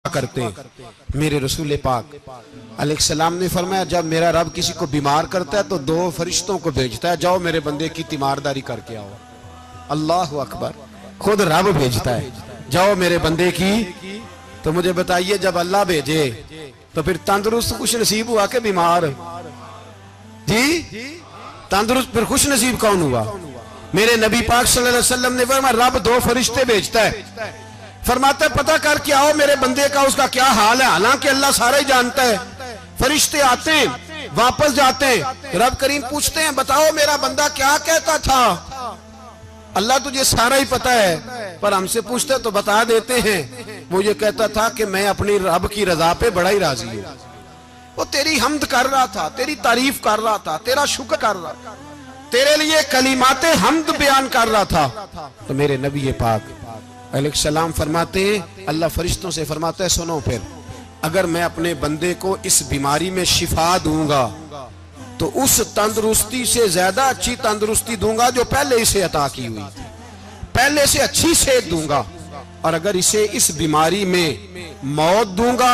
करते हैं। मेरे रसूल पाक अलैहिस्सलाम ने फरमाया, जब मेरा रब किसी को बीमार करता है तो दो फरिश्तों को भेजता है, जाओ मेरे बंदे की तीमारदारी करके आओ। अल्लाह अकबर, खुद रब भेजता है, जाओ मेरे बंदे की। तो मुझे बताइए, जब अल्लाह भेजे तो फिर तंदुरुस्त खुश नसीब हुआ के बीमार? जी, तंदुरुस्त फिर खुश नसीब कौन हुआ? मेरे नबी पाक सल्लल्लाहु अलैहि वसल्लम ने फरमाया, रब दो फरिश्ते भेजता है, फरमाते पता करके आओ मेरे बंदे का उसका क्या हाल है। हालांकि अल्लाह सारा ही जानता है। फरिश्ते आते हैं, वापस जाते हैं, रब करीम पूछते हैं, बताओ मेरा बंदा क्या कहता था। अल्लाह तुझे सारा ही पता है, पर हमसे पूछते तो बता देते हैं। वो ये कहता था कि मैं अपनी रब की रजा पे बड़ा ही राजी हूं। वो तेरी हमद कर रहा था, तेरी तारीफ कर रहा था, तेरा शुक्र कर रहा था, तेरे लिए कलीमाते हमद बयान कर रहा था। तो मेरे नबी पाक अलैहिस्सलाम फरमाते हैं, अल्लाह फरिश्तों से फरमाता है, सुनो फिर, अगर मैं अपने बंदे को इस बीमारी में शिफा दूंगा तो उस तंदुरुस्ती से ज्यादा अच्छी तंदुरुस्ती दूंगा जो पहले इसे अता की हुई थी, पहले से अच्छी सेहत दूंगा। और अगर इसे इस बीमारी में मौत दूंगा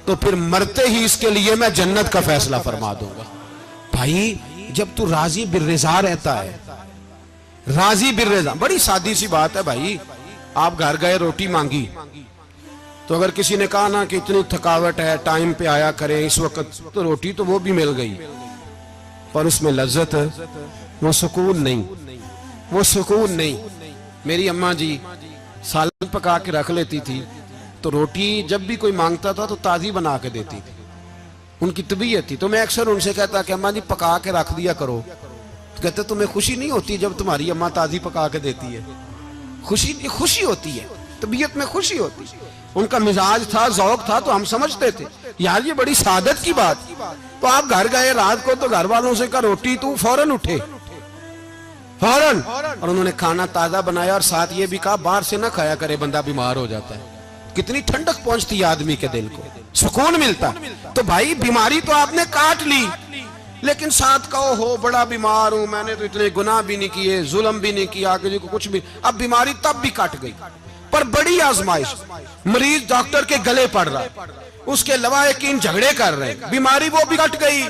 तो फिर मरते ही इसके लिए मैं जन्नत का फैसला फरमा दूंगा। भाई, जब तू राजी बिर्रिज़ा रहता है, राजी बिर्रिज़ा, बड़ी सादी सी बात है भाई। आप घर गए, रोटी मांगी, तो अगर किसी ने कहा ना कि इतनी थकावट है, टाइम पे आया करें इस वक्त, तो रोटी तो वो भी मिल गई, पर उसमें लज्जत, वो सुकून नहीं, वो सुकून नहीं। मेरी अम्मा जी सालन पका के रख लेती थी, तो रोटी जब भी कोई मांगता था तो ताजी बना के देती थी। उनकी तबीयत थी, तो मैं अक्सर उनसे कहता कि अम्मा जी पका के रख दिया करो। तो कहते तुम्हें खुशी नहीं होती जब तुम्हारी अम्मा ताजी पका के देती है? खुशी, खुशी होती है, तबीयत में खुशी होती है। उनका मिजाज था, जौक था, तो हम समझते थे यार ये बड़ी सादत की बात। तो आप घर गए रात को, तो घर वालों से कहा रोटी, तू फौरन उठे, फौरन। और उन्होंने खाना ताजा बनाया और साथ ये भी कहा बाहर से ना खाया करे, बंदा बीमार हो जाता है। कितनी ठंडक पहुंचती है आदमी के दिल को, सुकून मिलता। तो भाई बीमारी तो आपने काट ली, लेकिन साथ कहो हो बड़ा बीमार हूं, मैंने तो इतने गुनाह भी नहीं किए, जुल्म भी नहीं किया, किसी को कुछ भी। अब बीमारी तब भी कट गई, पर बड़ी आजमाइश, मरीज डॉक्टर के गले पड़ रहा है, उसके लवाहिकीन झगड़े कर रहे हैं, बीमारी वो भी कट गई।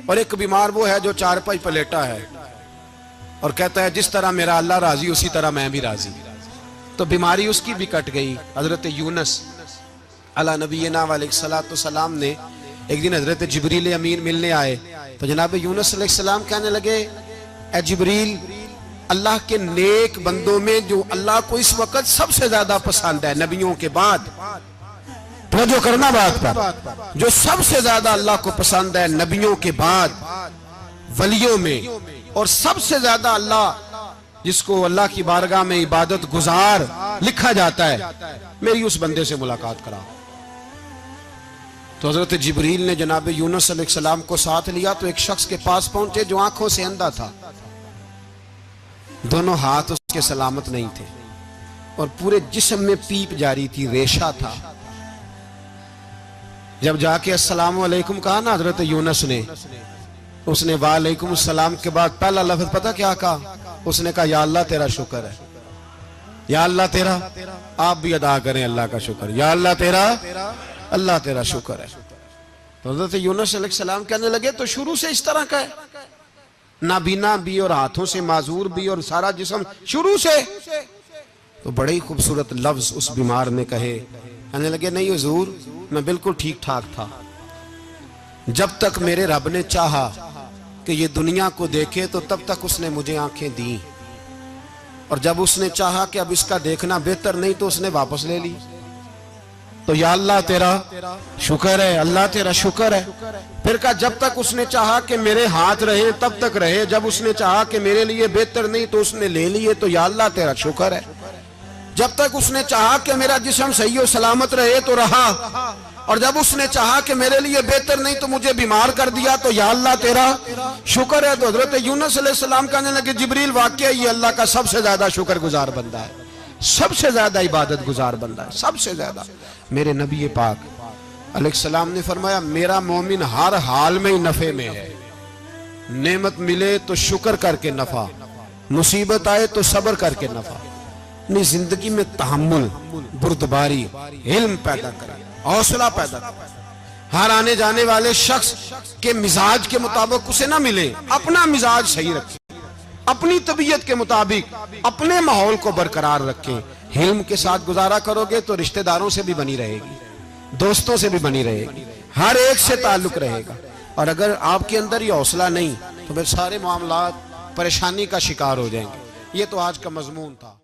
और एक बीमार वो है जो चारपाई पर लेटा है और कहता है जिस तरह मेरा अल्लाह राजी उसी तरह मैं भी राजी। तो बीमारी उसकी भी कट गई। हजरत यूनुस अला नबीना अलैहिस्सलातु सलाम ने एक दिन हजरत जिब्रील अमीन मिलने आए, तो जनाब यूनुस अलैहिस्सलाम कहने लगे, ए जिब्रील, अल्लाह के नेक बंदों में जो अल्लाह को इस वक्त सबसे ज्यादा पसंद है नबियों के बाद, तो जो करना बात पर, जो सबसे ज्यादा अल्लाह को पसंद है नबियों के बाद वलियों में, और सबसे ज्यादा अल्लाह जिसको अल्लाह की बारगाह में इबादत गुजार लिखा जाता है, मेरी उस बंदे से मुलाकात करा। तो हजरत जिब्रील ने जनाब यूनुस अलैहिस्सलाम को साथ लिया, तो एक शख्स के पास पहुंचे जो आंखों से अंधा था, दोनों हाथ उसके सलामत नहीं थे और पूरे जिस्म में पीप जारी थी, रेशा था। जब जाके अस्सलामु अलैकुम कहा ना हजरत यूनुस ने, उसने वालेकुम सलाम के बाद पहला लफ्ज पता क्या कहा? उसने कहा या अल्लाह तेरा शुक्र है, या अल्लाह तेरा, आप भी अदा करें अल्लाह का शुक्र, या अल्लाह तेरा, अल्लाह तेरा शुक्र है। तो हज़रत यूनुस अलैहिस्सलाम कहने लगे तो शुरू से इस तरह का है, नाबीना भी और हाथों से माजूर भी और सारा जिस्म शुरू से। तो बड़े ही खूबसूरत लफ्ज उस बीमार ने कहे। कहने लगे नहीं हुजूर, मैं बिल्कुल ठीक ठाक था, जब तक मेरे रब ने चाहा कि ये दुनिया को देखे तो तब तक उसने मुझे आंखें दी, और जब उसने चाहा कि अब इसका देखना बेहतर नहीं तो उसने वापस ले ली। तो या अल्लाह तेरा शुक्र है, अल्लाह तेरा शुक्र है। फिर कहा जब तक उसने चाहा कि मेरे हाथ रहे तब तक रहे, जब उसने चाहा कि मेरे लिए बेहतर नहीं तो उसने ले लिए, तो या अल्लाह तेरा शुक्र है। जब तक उसने चाहा कि मेरा जिस्म सही और सलामत रहे तो रहा, और जब उसने चाहा कि मेरे लिए बेहतर नहीं तो मुझे बीमार कर दिया, तो या अल्लाह तेरा शुक्र है। तो हजरत यूनुस अलैहिस्सलाम कहने लगे जिब्रील वाकई ये अल्लाह का सबसे ज्यादा शुक्रगुजार बंदा है, सबसे ज्यादा इबादत गुजार बंदा है, सबसे ज्यादा। मेरे नबी पाक अलैहिस्सलाम ने फरमाया मेरा मोमिन हर हाल में ही नफे में है, नेमत मिले तो शुक्र करके नफा, मुसीबत आए तो सब्र करके नफा, अपनी जिंदगी में तहम्मुल, बुर्दबारी, इल्म पैदा करें, हौसला पैदा करें। हर आने जाने वाले शख्स के मिजाज के मुताबिक उसे ना मिले, अपना मिजाज सही रखें, अपनी तबीयत के मुताबिक अपने माहौल को बरकरार रखें। हिल्म के साथ गुजारा करोगे तो रिश्तेदारों से भी बनी रहेगी, दोस्तों से भी बनी रहेगी, हर एक से ताल्लुक रहेगा। और अगर आपके अंदर ये हौसला नहीं तो फिर सारे मामला परेशानी का शिकार हो जाएंगे। ये तो आज का मजमून था।